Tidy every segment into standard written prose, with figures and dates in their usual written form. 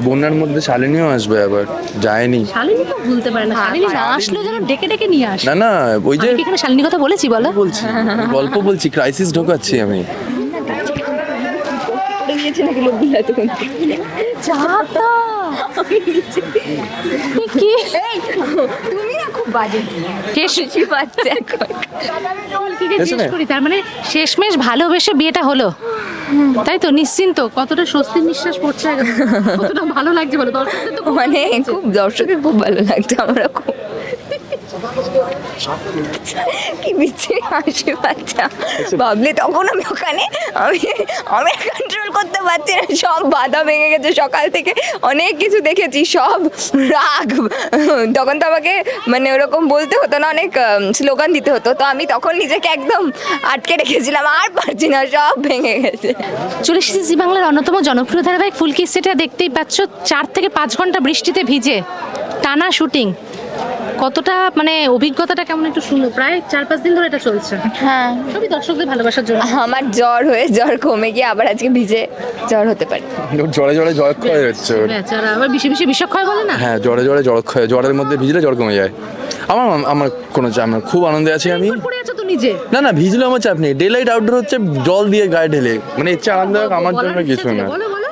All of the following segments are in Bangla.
বন্যার মধ্যে শালিনীও আসবে আবার, যায়নি। শালিনী তো ভুলতে পারে না, শালিনী না আসলেও যেন ডেকে ডেকে নিয়ে আসে। না না, ওই যে আমি কি এখানে শালিনী কথা বলেছি বলো? বলছি, গল্প বলছি, ক্রাইসিস ঢোকাচ্ছি আমি। তার মানে শেষমেশ ভালোবেসে বিয়েটা হলো, তাই তো? নিশ্চিন্ত, কতটা স্বস্তির নিঃশ্বাস পড়ছে, কতটা ভালো লাগছে বলো দর্শকদের? তো মানে খুব দর্শকের খুব ভালো লাগছে, আমরা খুব কি বিচ্ছিরি হাসি পাচ্ছা ভাবলে তখন আমি ওখানে আমি আমি কন্ট্রোল করতে পারছি না, সব বাধা ভেঙে গেছে। সকাল থেকে অনেক কিছু দেখেছি, সব রাগ। তখন তো আমাকে মানে ওরকম বলতে হতো না, অনেক স্লোগান দিতে হতো, তো আমি তখন নিজেকে একদম আটকে রেখেছিলাম, আর পারছি না, সব ভেঙে গেছে। চলে এসেছি জি বাংলার অন্যতম জনপ্রিয় ধারাবাহিক ফুলকি। সেটা দেখতেই পাচ্ছ, 4 থেকে 5 ঘন্টা বৃষ্টিতে ভিজে টানা শুটিং। কতটা মানে অভিজ্ঞতাটা কেমন একটু শুনো? প্রায় 4-5 দিন ধরে এটা চলছে। হ্যাঁ, সবই দর্শকদের ভালোবাসার জন্য। আমার জ্বর হয়ে জ্বর কমে গিয়ে আবার আজকে ভিজে জ্বর হতে পারে। জ্বরে জ্বরে জলক্ষয় হচ্ছে ওর। বেচারা আবার বিষে বিষে বিষক্ষয় বলে না? হ্যাঁ, জ্বরে জ্বরে জলক্ষয়, জ্বরের মধ্যে ভিজলে জ্বর কমে যায়। আমার আমার কোনো চাপ না, খুব আনন্দে আছি আমি। পড়ে আছো তো নিজে? না না, ভিজলে আমার চাপ নেই। ডে লাইট আউটডোর হচ্ছে জল দিয়ে গায়ে ঢেলে, মানে ইচ্ছা আনন্দ আমার জন্য কিছু না। বলো বলো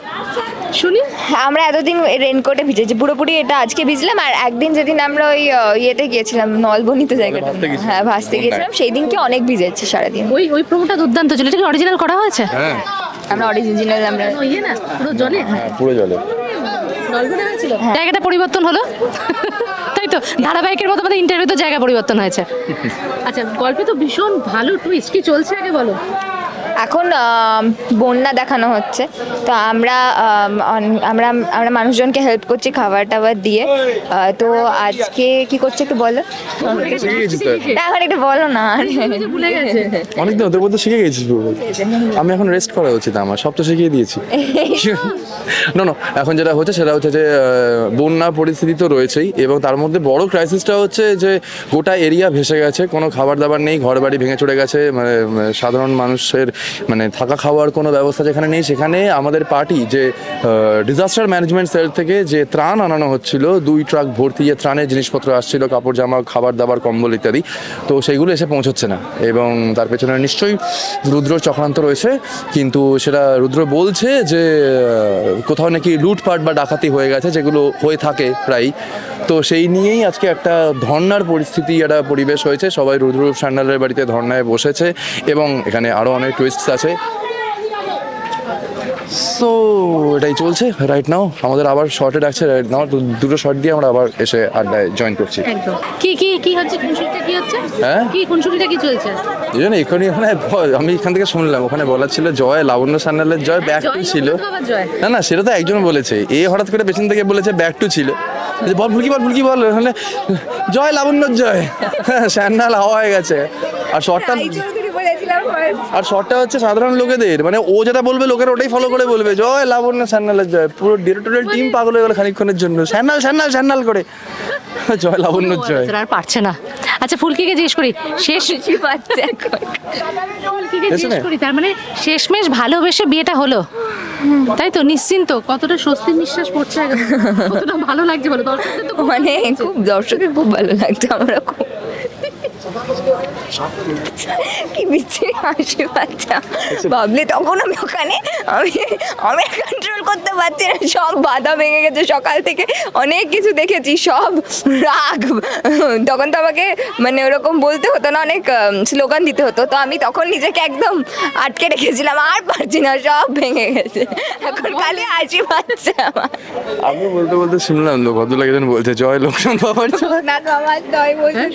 শুনি। আমরা এতদিন রেনকোটে ভিজেছি পুরোপুরি, এটা আজকে ভিজলাম। আর একদিন যেদিন আমরা ওই ইয়েতে গিয়েছিলাম, নলবনিতে জায়গাটা, হ্যাঁ ভাসতে গিয়েছিলাম, সেই দিনকে অনেক ভিজেছি সারাদিন। ওই প্রোমোটা দুর্দান্ত ছিল। এটা কি অরিজিনাল করা হয়েছে? হ্যাঁ, আমরা অরিজিনাল আমরা ইয়ে না পুরো জলে, হ্যাঁ পুরো জলে। জায়গাটা পরিবর্তন হলো, তাই তো? ধারাবাহিকের মতো আমাদের ইন্টারভিউতে জায়গা পরিবর্তন হয়েছে। আচ্ছা, গল্পে তো ভীষণ ভালো টুইস্ট। কি চলছে আগে বলো? এখন বন্যা দেখানো হচ্ছে, তো আমরা আমরা আমরা মানুষজনকে হেল্প করছি খাবার টাবার দিয়ে। তো আজকে কি করছে একটু বলো। এখন একটু বলো না। ভুলে গেছে। অনেকদিন ওদের মধ্যে শিখে গেছিস পুরো। আমি এখন রেস্ট করা উচিত আমার, সব তো শিখিয়ে দিয়েছি। না না, এখন যেটা হচ্ছে সেটা হচ্ছে যে বন্যা পরিস্থিতি তো রয়েছেই, এবং তার মধ্যে বড় ক্রাইসিসটা হচ্ছে যে গোটা এরিয়া ভেসে গেছে, কোনো খাবার দাবার নেই, ঘর বাড়ি ভেঙে চলে গেছে, মানে সাধারণ মানুষের মানে থাকা খাওয়ার কোনো ব্যবস্থা যেখানে নেই, সেখানে আমাদের পার্টি যে ডিজাস্টার ম্যানেজমেন্ট সেল থেকে যে ত্রাণ আনানো হচ্ছিল, 2 ট্রাক ভর্তি যে ত্রাণের জিনিসপত্র আসছিল, কাপড় জামা খাবার দাবার কম্বল ইত্যাদি, তো সেইগুলো এসে পৌঁছচ্ছে না। এবং তার পেছনে নিশ্চয়ই রুদ্রর চক্রান্ত রয়েছে, কিন্তু সেটা রুদ্র বলছে যে কোথাও নাকি লুটপাট বা ডাকাতি হয়ে গেছে, যেগুলো হয়ে থাকে প্রায়। তো সেই নিয়েই আজকে একটা ধর্নার পরিস্থিতি, একটা পরিবেশ হয়েছে। সবাই রুদ্র সান্যালের বাড়িতে ধর্নায় বসেছে, এবং এখানে আরও অনেক টুইস্টস আছে। সো এটাই চলছে রাইট নাও। আমাদের আবার শর্টে ডাকছে রাইট নাও, দুটো শর্ট দিয়ে আমরা আবার এসে আড্ডায় জয়েন করছি। একদম। কি কি কি হচ্ছে? খুনসুটিটা কি হচ্ছে? হ্যাঁ, কি খুনসুটিটা কি চলছে? এই জন্য এখানে আমি এখান থেকে শুনলাম, ওখানে বলা ছিল জয়, লাবণ্য সান্যালের জয় ব্যাক টু ছিল। না না, সেটা তো একজন বলেছে, এ হঠাৎ করে পেছন থেকে বলেছে ব্যাক টু ছিল। বল ফুলকি বল, ফুলকি বল, ওখানে জয়, লাবণ্যর জয়, সান্যাল হাওয়া হয়ে গেছে। আর শর্টটা হচ্ছে সাধারণ লোকেদের, মানে ও যেটা বলবে লোকের ওটাই ফলো করে বলবে, জয় লাবণ্য সান্যালের জয়। পুরো ডিরেক্টরিয়াল টিম পাগল হয়ে গেল খানিকক্ষণের জন্য, সান্যাল সান্যাল সান্যাল করে, জয় লাবণ্যর জয়। আর পারছে না। আচ্ছা, ফুলকিকে জিজ্ঞেস করি, তার মানে শেষমেশ ভালোবেসে বিয়েটা হলো, তাই তো? নিশ্চিন্ত, কতটা স্বস্তির নিঃশ্বাস পড়ছে, কতটা ভালো লাগছে বলো দর্শকদের? তো মানে খুব দর্শকের খুব ভালো লাগছে, আমরা খুব কি বিচ্ছিরি হাসি পাচ্ছা ভাবলে তখন আমি ওখানে আমি কন্ট্রোল করতে পারছি না, সব বাধা ভেঙে গেছে। সকাল থেকে অনেক কিছু দেখেছি, সব রাগ। তখন তো আমাকে মানে ওরকম বলতে হতো না, অনেক স্লোগান দিতে হতো, তো আমি তখন নিজেকে একদম আটকে রেখেছিলাম, আর পারছি না, সব ভেঙে গেছে। এখন খালি হাসি পাচ্ছে আমার। আমি বলতে বলতে শুনলাম লোক ভদ্রলোক একজন বলছে জয় লোকনাথ বাবার জয়। না আমার জয় বলছে,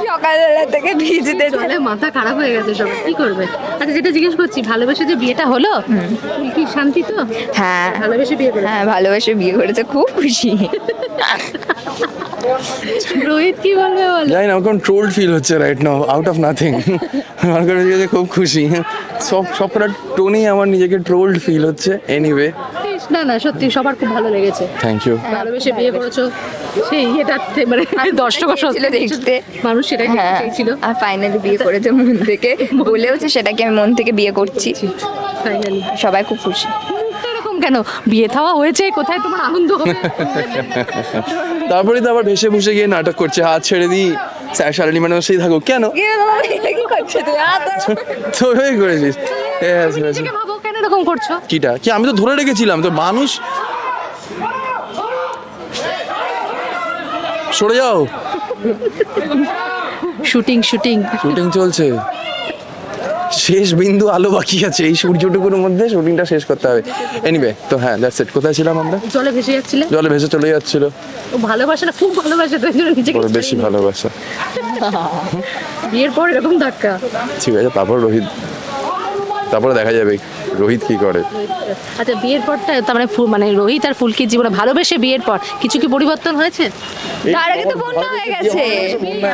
সকালবেলা থেকে ভিজতে চলে মাথা খারাপ হয়ে গেছে সব, কি করবে? আচ্ছা, যেটা জিজ্ঞেস করছি, ভালোবেসে যে বিয়েটা হলো, কি শান্তি তো? হ্যাঁ, ভালোবেসে বিয়ে করেছে। হ্যাঁ ভালোবেসে বিয়ে করেছে, খুব খুশি। রোহিত কি বলবে বল? জানি না, এখন ট্রোলড ফিল হচ্ছে right now, out of nothing. আমার কাছে নিজেকে খুব খুশি, সবকটা টোনেই আমার নিজেকে ট্রোলড ফিল হচ্ছে। এনিওয়ে, না না, সত্যি সবার খুব ভালো লেগেছে। Thank you. ভালোবেসে বিয়ে করেছো, সেই এটা মানে দর্শক ছিল দেখতে, মানুষ সেটাই চেয়েছিল। আর ফাইনালি বিয়ে করেছে মন থেকে, বলেওছে সেটাকে আমি মন থেকে বিয়ে করছি। ফাইনালি সবাই খুব খুশি। এরকম কেন? বিয়ে থাওয়া হয়েছে, কোথায় তোমার আনন্দ হবে? তারপরে তো আবার ভেসে ভুসে গিয়ে নাটক করছে, হাত ছেড়ে দিই শালিনী ম্যাডাম সেই থাকো কেন, কি করছো তুমি? তো ওই করেছিস নিজেকে ভাবো কেন এরকম করছো? কিটা কি, আমি তো ধরে রেখেছিলাম তো মানুষ। সরে যাও, শুটিং শুটিং শুটিং চলছে, শেষ বিন্দু আলো বাকি আছে, এই সূর্যটুকুর মধ্যে শুটিংটা শেষ করতে হবে। এনিওয়ে তো হ্যাঁ, দ্যাটস ইট। কোথায় ছিলাম আমরা? জলে ভেসে যাচ্ছিলে। জলে ভেসে চলে যাচ্ছিল, ও ভালোবাসা না, খুব ভালোবাসা, তাই জন্য নিজেকে ওর বেশি ভালোবাসা। বিয়ের পর এরকম ধাক্কা। ঠিক আছে, তারপর রোহিত, তারপরে দেখা যাবে রোহিত কি করে। আচ্ছা, বিয়ের পরটা তার মানে মানে রোহিত আর ফুলকির জীবনে ভালোবেসে বিয়ের পর কিছু কি পরিবর্তন হয়েছে? তার আগে তো বন্যা হয়ে গেছে।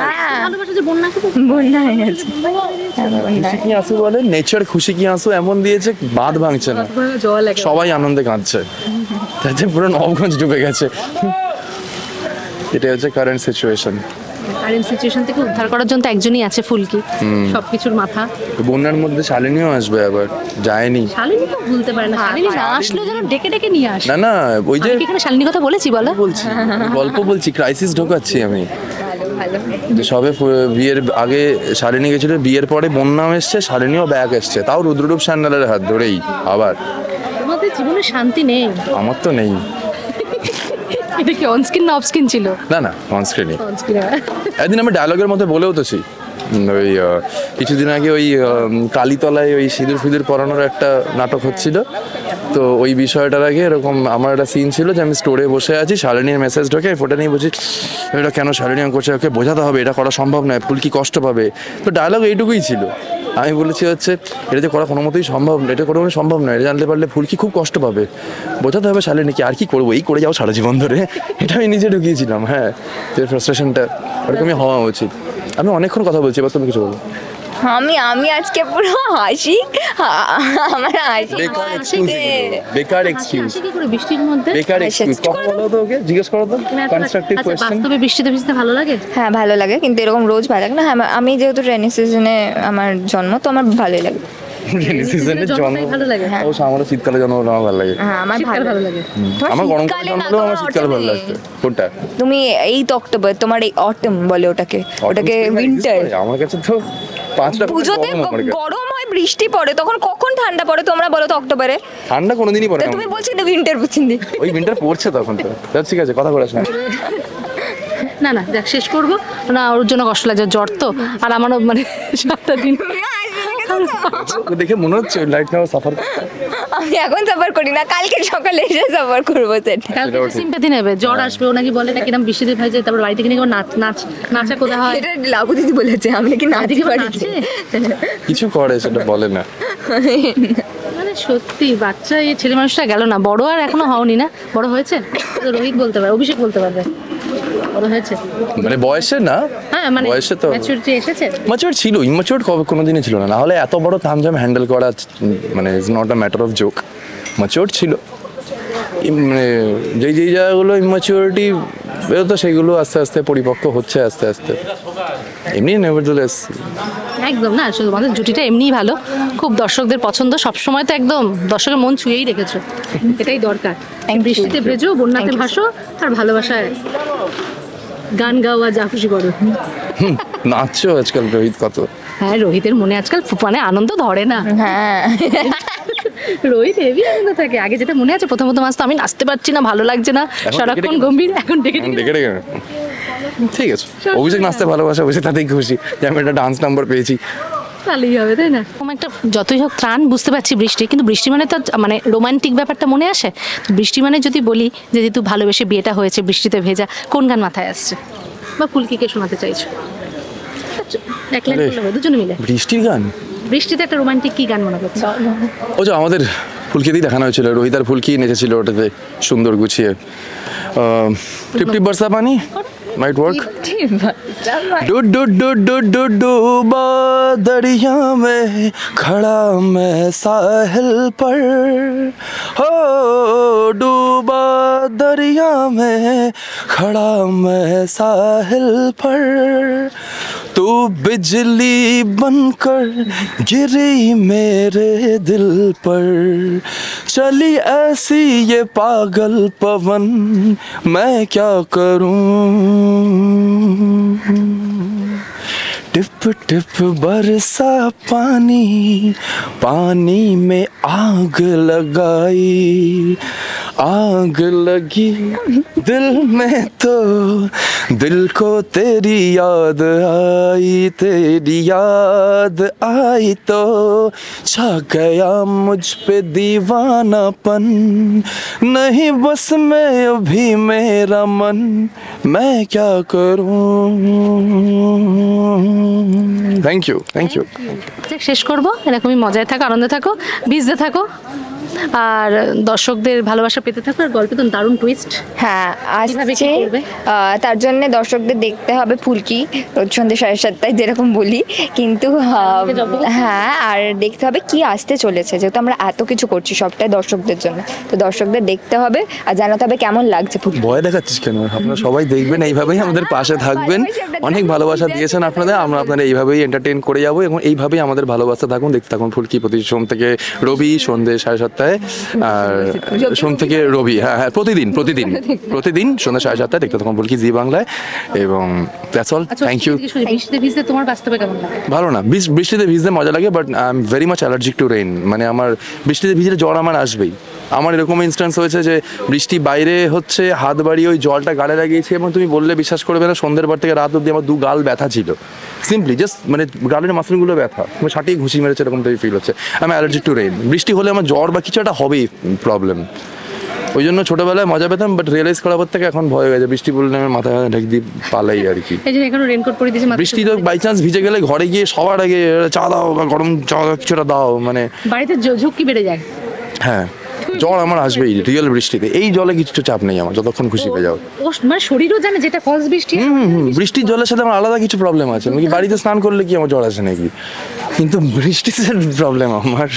হ্যাঁ, ভালোবাসা যে বন্যা কি বন্যা হয়ে গেছে। খুশি কি আঁসু বলে, নেচার খুশি কি আঁসু এমন দিয়েছে বাঁধ ভাঙছে না, জল লাগে। সবাই আনন্দে কাঁদছে, তাতে পুরো নবগঞ্জ ডুবে গেছে। এটা হচ্ছে কারেন্ট সিচুয়েশন। কারেন্ট সিচুয়েশন থেকে উদ্ধার করার জন্য তো একজনই আছে, ফুলকি, সবকিছুর মাথা। বন্যার মধ্যে শালিনীও আসবে, আবার যায়নি। শালিনী তো ভুলতে পারে না, শালিনী না আসলেও যেন ডেকে ডেকে নিয়ে আসে। না না, ওই যে আমি কি এখানে শালিনীর কথা বলেছি বলো? বলছি, গল্প বলছি, ক্রাইসিস ঢোকাচ্ছি আমি। ভালো ভালো। যে সবে বিয়ের আগে শালিনী গেছিল, বিয়ের পরে বন্যাও এসছে, শালিনীও ব্যাগ এসছে, তাও রুদ্ররূপ সান্যালের হাত ধরেই। আবার তোমাদের জীবনে শান্তি নেই। আমার তো নেই। এটা কি অনস্ক্রিন না অফস্ক্রিন ছিল? না না, অনস্ক্রিনই। অনস্ক্রিন। একদিন আমি ডায়লগের মধ্যে বলেও তো ছি, ওই কিছুদিন আগে ওই কালীতলায় ওই সিঁদুর ফিঁদুর পরানোর একটা নাটক হচ্ছিল, তো ওই বিষয়টার আগে এরকম আমার একটা সিন ছিল যে আমি স্টোরে বসে আছি, শালিনীর মেসেজ ঢোকে, ফোটা নিয়ে বলছি এটা কেন শালিনী করছে, ওকে বোঝাতে হবে এটা করা সম্ভব নয়, ফুলকি কষ্ট পাবে। তো ডায়লগ এইটুকুই ছিল। আমি বলেছি হচ্ছে এটা যে করা কোনো মতেই সম্ভব নয়, এটা কোনো সম্ভব নয়, এটা জানতে পারলে ফুলকি খুব কষ্ট পাবে, বোঝাতে হবে শালিনীকে, আর কি করবো, এই করে যাও সারা জীবন ধরে। এটা আমি নিজে ঢুকিয়েছিলাম। হ্যাঁ, যে ফ্রাস্ট্রেশনটা ওরকমই হওয়া উচিত। আমি অনেকক্ষণ কথা বলছি, এবার তুমি কিছু বলো। আমি আজকে পুরো হাসি, আমার হাসি বেকার এক্সকিউজ, বেকার এক্সকিউজ, কি করে বৃষ্টির মধ্যে? বেকার এক্সকিউজ। কথা বলো তো, ওকে জিজ্ঞেস করো তো, কনস্ট্রাকটিভ আচ্ছা, কোশ্চেন। বাস্তবে বৃষ্টিতে ভিজতে ভালো লাগে? হ্যাঁ ভালো লাগে, কিন্তু এরকম রোজ ভালো লাগে না। হ্যাঁ, আমি যেহেতু রেনি সিজনে আমার জন্ম, তো আমার ভালোই লাগে। রেনি সিজনের জন্ম জন্মটাই ভালো লাগে। ও আমারও শীতকালে জন্ম হলে আমার ভালো লাগে। হ্যাঁ, আমার শীতকাল ভালো লাগে। তোমার আমার গরমকালে শীতকালে জন্ম না, হলেও আমার তোমার শীতকালে ভালো autumn-এ। লাগতো। কোনটা? তুমি এই তো অক্টোবর, তোমার এই অটম বলে ওটাকে, ওটাকে উইন্টার। আমার কাছে তো 5টা পুজোতে গরম হয়, বৃষ্টি পড়ে, তখন কখন ঠান্ডা পড়ে তোমরা বলো তো? অক্টোবরে ঠান্ডা কোনোদিনই পড়ে তা না। তুমি বলছো না উইন্টার পছন্দ। ওই উইন্টার পড়ছে তখন তো। তা ঠিক আছে, কথা বলাস না। না না, দেখ শেষ করবো না, ওর জন্য কষ্ট লাগে, জ্বর তো, আর আমারও মানে 7টা দিন। ওকে দেখে মনে হচ্ছে লাইট নাও সাফার। আমি এখন সাফার করি না, কালকে সকালে এসে সাফার করবো সেটা। কালকে সিম্পাথি নেবে, জ্বর আসবে, ও নাকি বলে নাকি এরকম বৃষ্টিতে ভাইজে, তারপর বাড়ি থেকে নাকি ওর নাচা কোথায় হয়। এটা লাবু দিদি বলেছে, আমি নাকি নাচি বাড়িতে। কিছু করে সেটা বলে না। মানে সত্যি বাচ্চা, এই ছেলে মানুষটা গেল না, বড় আর এখনো হওনি না? বড় হয়েছে তো? রোহিত বলতে পারে, অভিষেক বলতে পারবে বড় হয়েছে। মানে বয়সে না, হ্যাঁ মানে বয়সে তো ম্যাচুরিটি এসেছে। ম্যাচিওর ছিল, ইম্যাচিওর কোনোদিনই ছিল না। নাহলে এত বড় তামঝাম হ্যান্ডেল করা মানে is not a matter of joke. Mature ছিল, মানে যেই জায়গাগুলো ইম্যাচিওরিটি বেরোতো সেগুলো আস্তে আস্তে পরিপক্ক হচ্ছে, আস্তে আস্তে। এমনি নেভারথেলেস একদম না, শুধু আমাদের জুটিটা এমনিই ভালো, খুব দর্শকদের পছন্দ, সবসময় তো একদম দর্শকের মন ছুঁয়েই রেখেছো, এটাই দরকার। বৃষ্টিতে ভেজো, বন্যাতে ভাসো, আর ভালোবাসায় গান গাও আর যা খুশি করো। নাচছো আজকাল রোহিত কত। হ্যাঁ, রোহিতের মনে আজকাল মানে আনন্দ ধরে না। হ্যাঁ, রোহিত হেভি আনন্দ থাকে। আগে যেটা মনে আছে, প্রথম মাস তো আমি নাচতে পারছি না, ভালো লাগছে না, এখন সারাক্ষণ ডেকে ডেকে গম্ভীর, এখন ডেকে দেখে রেখে ঠিক আছে। অভিষেক নাচতে ভালোবাসে, অভিষেক তাতেই খুশি যে আমি একটা ডান্স নাম্বার পেয়েছি। ভালোই হবে, তাই না? একটা যতই হোক ত্রাণ, বুঝতে পারছি বৃষ্টি, কিন্তু বৃষ্টি মানে তো মানে রোমান্টিক ব্যাপারটা মনে আসে। বৃষ্টি মানে যদি বলি যে যেহেতু ভালোবেসে বিয়েটা হয়েছে, বৃষ্টিতে ভেজা, কোন গান মাথায় আসছে বা ফুলকিকে শোনাতে চাইছো? এক লাইন বললে হবে, দুজনে মিলে। বৃষ্টির গান, বৃষ্টিতে একটা রোমান্টিক কি গান মনে করছো? ও যে আমাদের ফুলকিতেই দেখানো হয়েছিল, রোহিত আর ফুলকি নেচেছিল ওটাতে সুন্দর গুছিয়ে। টিপ বর্ষা পানি মাইট ওয়ার্ক। डूब डूब डूब डूब डूब डूबा दरिया में खड़ा मैं साहिल पर, हो डूबा दरिया में खड़ा मैं साहिल पर, तू बिजली बनकर गिरी मेरे दिल पर, चली ऐसी ये पागल पवन मैं क्या करूं टिप टिप बरसा पानी पानी में आग लगाई आग लगी दिल में तो दिल को तेरी याद आई तो छा गया मुझ पे दीवानापन नहीं बस में अभी मेरा मन मैं क्या करूं থ্যাংক ইউ শেষ করবো, এরকমই মজায় থাকো, আনন্দে থাকো, ভিজতে থাকো, আর দর্শকদের ভালোবাসা পেতে থাকো। আর গল্পে তো দারুণ টুইস্ট। হ্যাঁ কিভাবে কি আসছে, করবে? তার জন্য দর্শকদের দেখতে হবে ফুলকি রোজ সন্ধ্যে 7:30 যেরকম বলি, কিন্তু হ্যাঁ আর দেখতে হবে কি আসতে চলেছে, যেহেতু আমরা এত কিছু করছি সবটাই দর্শকদের জন্য, তো দর্শকদের দেখতে হবে আর জানাতে হবে কেমন লাগছে ফুলকি। ভয় দেখাচ্ছিস কেন? আপনারা সবাই দেখবেন, এইভাবেই আমাদের পাশে থাকবেন। অনেক ভালোবাসা দিয়েছেন আপনাদের, আমরা আপনাদের এইভাবেই এন্টারটেইন করে যাবো এবং এইভাবেই আমাদের ভালোবাসা থাকুন, দেখতে থাকুন ফুলকি প্রতি সোম থেকে রবি সন্ধ্যে 7:30 আর সোম থেকে রবি, হ্যাঁ প্রতিদিন সন্ধ্যা 7:30 দেখতে থাকুন ফুলকি জি বাংলায়। এবং দ্যাটস অল, থ্যাংক ইউ। বৃষ্টিতে ভিজতে তোমার বাস্তবে কেমন লাগে? ভালো না, বৃষ্টিতে ভিজতে মজা লাগে, but I am very much allergic to rain. মানে আমার বৃষ্টিতে ভিজলে জ্বর আমার আসবেই। আমার এরকম ইনস্ট্যান্স হয়েছে যে বৃষ্টি বাইরে হচ্ছে, হাত বাড়িয়ে ওই জলটা গালে লাগিয়েছি এবং তুমি বললে বিশ্বাস করবে না, সন্ধ্যের পর থেকে রাত অব্দি আমার 2 গাল ব্যথা ছিল, সিম্পলি জাস্ট মানে গালের মাসলগুলো ব্যথা, মানে ছাটিয়ে ঘুষি মেরেছে এরকম টাইপ ফিল হচ্ছে। আমি অ্যালার্জিক টু রেইন। বৃষ্টি হলে আমার জ্বর বা কিছু একটা হবেই প্রবলেম। ওই জন্য ছোটবেলায় মজা পেতাম, বাট রিয়েলাইজ করার পর থেকে এখন ভয় হয়ে গেছে। বৃষ্টি বললে আমি মাথা ঢেকে দিয়ে পালাই আর কি। এই যে এখনো রেনকোট পরে দিয়েছি, বৃষ্টি তো বাই চান্স ভিজে গেলে ঘরে গিয়ে সবার আগে চা দাও বা গরম চা কিছুটা দাও, মানে বাড়িতে ঝুঁকি বেড়ে যায়। হ্যাঁ জ্বর আমার আসবেই রিয়েল বৃষ্টিতে। এই জলে কিছু চাপ নেই আমার, যতক্ষণ খুশি হয়ে যাও। ও মানে শরীরও জানে যেটা ফলস বৃষ্টি। বৃষ্টির জলের সাথে আমার আলাদা কিছু প্রবলেম আছে, নাকি বাড়িতে স্নান করলে কি আমার জ্বর আসে নাকি, কিন্তু বৃষ্টিতে প্রবলেম আমার।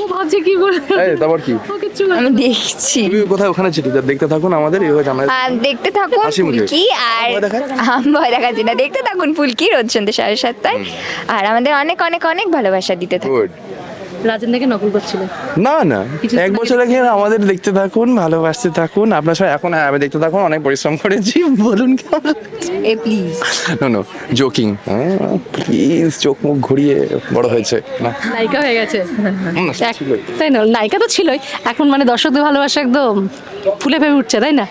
ও ভাবছে কি বলে, তারপর কি ও কিচ্ছু আমি দেখছি, তুমি কোথায় ওখানে ছিল, দেখতে থাকুন আমাদের এইভাবে আমরা দেখতে থাকুন হাসি মুখে। ফুলকি। আর ভয় দেখাচ্ছি না, দেখতে থাকুন ফুলকি রোজ সন্ধ্যে 7:30 আর আমাদের অনেক অনেক অনেক ভালোবাসা দিতে থাকুন। গুড। রাজেন্দ্রকে নকল করছিল না এক বছর আগে আমাদের দেখতে থাকুন, ভালোবাসতে থাকুন। আপনার সবাই এখন আমি দেখতে থাকুন, অনেক পরিশ্রম করেছি, বলুন কেমন এ প্লিজ নো জোকিং, প্লিজ চোখ মুখ ঘুরিয়ে বড় হয়েছে না, নায়িকা হয়ে গেছে। ছিলই। তাই না, নায়িকা তো ছিলই, এখন মানে দর্শকদের ভালোবাসা একদম ফুলে ফেপে উঠছে, তাই না?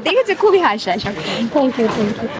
দেখেছে খুবই হাসি। Thank you.